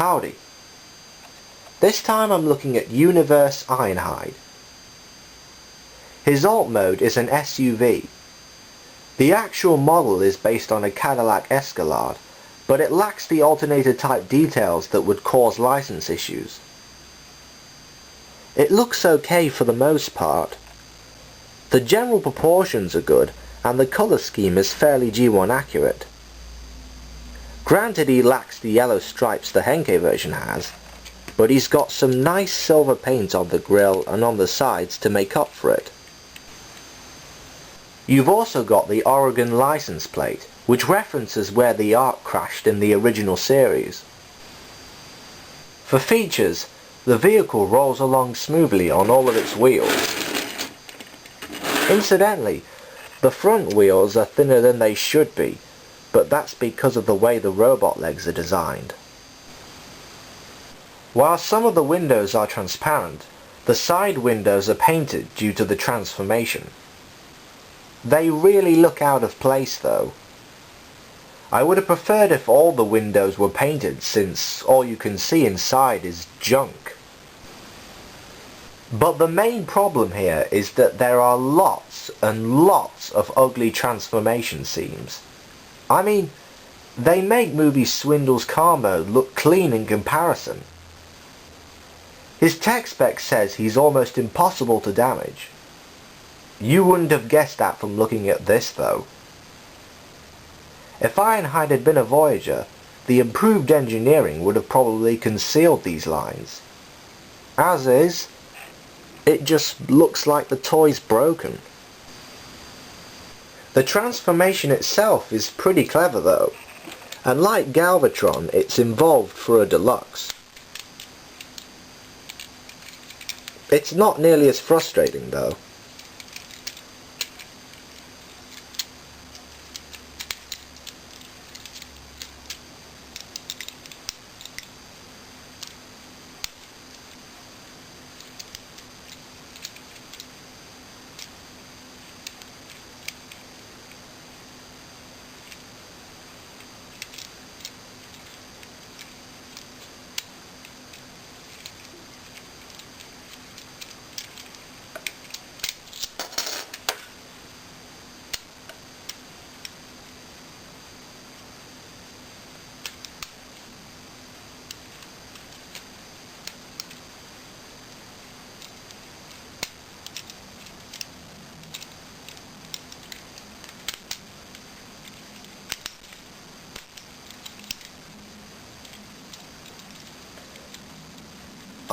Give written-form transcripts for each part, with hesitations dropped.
Howdy. This time I'm looking at Universe Ironhide. His alt mode is an SUV. The actual model is based on a Cadillac Escalade, but it lacks the alternator type details that would cause license issues. It looks okay for the most part. The general proportions are good, and the colour scheme is fairly G1 accurate. Granted, he lacks the yellow stripes the Henke version has, but he's got some nice silver paint on the grille and on the sides to make up for it. You've also got the Oregon license plate, which references where the Ark crashed in the original series. For features, the vehicle rolls along smoothly on all of its wheels. Incidentally, the front wheels are thinner than they should be, but that's because of the way the robot legs are designed. While some of the windows are transparent, the side windows are painted due to the transformation. They really look out of place though. I would have preferred if all the windows were painted, since all you can see inside is junk. But the main problem here is that there are lots and lots of ugly transformation scenes. I mean, they make movie Swindle's car mode look clean in comparison. His tech spec says he's almost impossible to damage. You wouldn't have guessed that from looking at this though. If Ironhide had been a Voyager, the improved engineering would have probably concealed these lines. As is, it just looks like the toy's broken. The transformation itself is pretty clever though, and like Galvatron, it's involved for a deluxe. It's not nearly as frustrating though.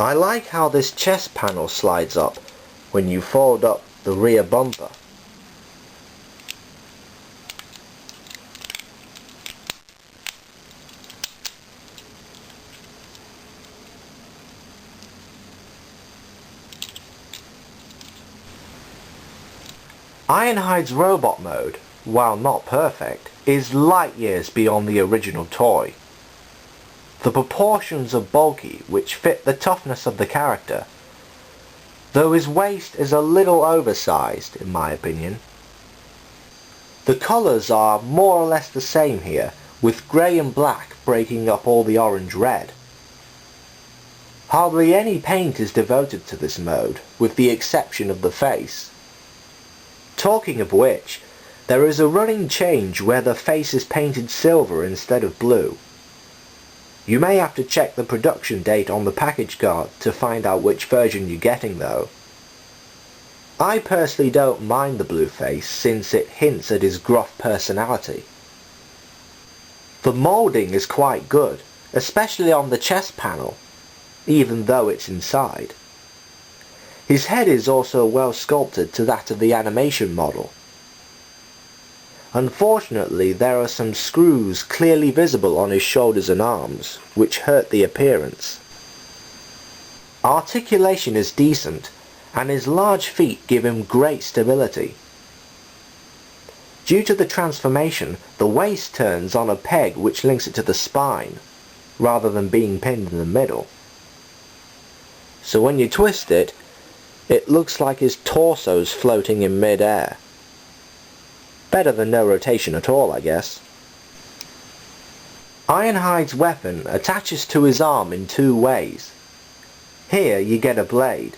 I like how this chest panel slides up when you fold up the rear bumper. Ironhide's robot mode, while not perfect, is light years beyond the original toy. The proportions are bulky, which fit the toughness of the character, though his waist is a little oversized in my opinion. The colours are more or less the same here, with grey and black breaking up all the orange-red. Hardly any paint is devoted to this mode, with the exception of the face. Talking of which, there is a running change where the face is painted silver instead of blue. You may have to check the production date on the package card to find out which version you're getting though. I personally don't mind the blue face since it hints at his gruff personality. The moulding is quite good, especially on the chest panel, even though it's inside. His head is also well sculpted to that of the animation model. Unfortunately, there are some screws clearly visible on his shoulders and arms, which hurt the appearance. Articulation is decent, and his large feet give him great stability. Due to the transformation, the waist turns on a peg which links it to the spine, rather than being pinned in the middle. So when you twist it, it looks like his torso's floating in mid-air. Better than no rotation at all, I guess. Ironhide's weapon attaches to his arm in two ways. Here you get a blade,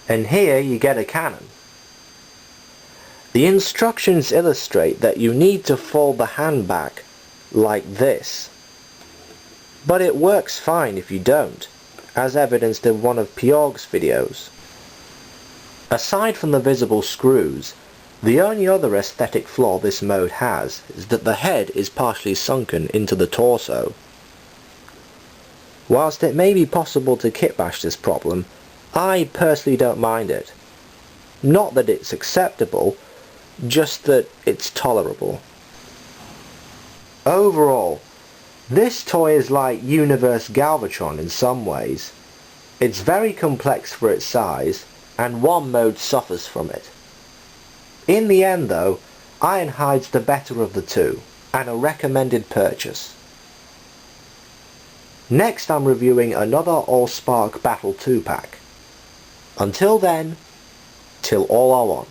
and here you get a cannon. The instructions illustrate that you need to fold the hand back like this. But it works fine if you don't, as evidenced in one of Pjorg's videos. Aside from the visible screws, the only other aesthetic flaw this mode has is that the head is partially sunken into the torso. Whilst it may be possible to kitbash this problem, I personally don't mind it. Not that it's acceptable, just that it's tolerable. Overall, this toy is like Universe Galvatron in some ways. It's very complex for its size, and one mode suffers from it. In the end though, Ironhide's the better of the two, and a recommended purchase. Next I'm reviewing another Allspark Battle 2 pack. Until then, till all are one.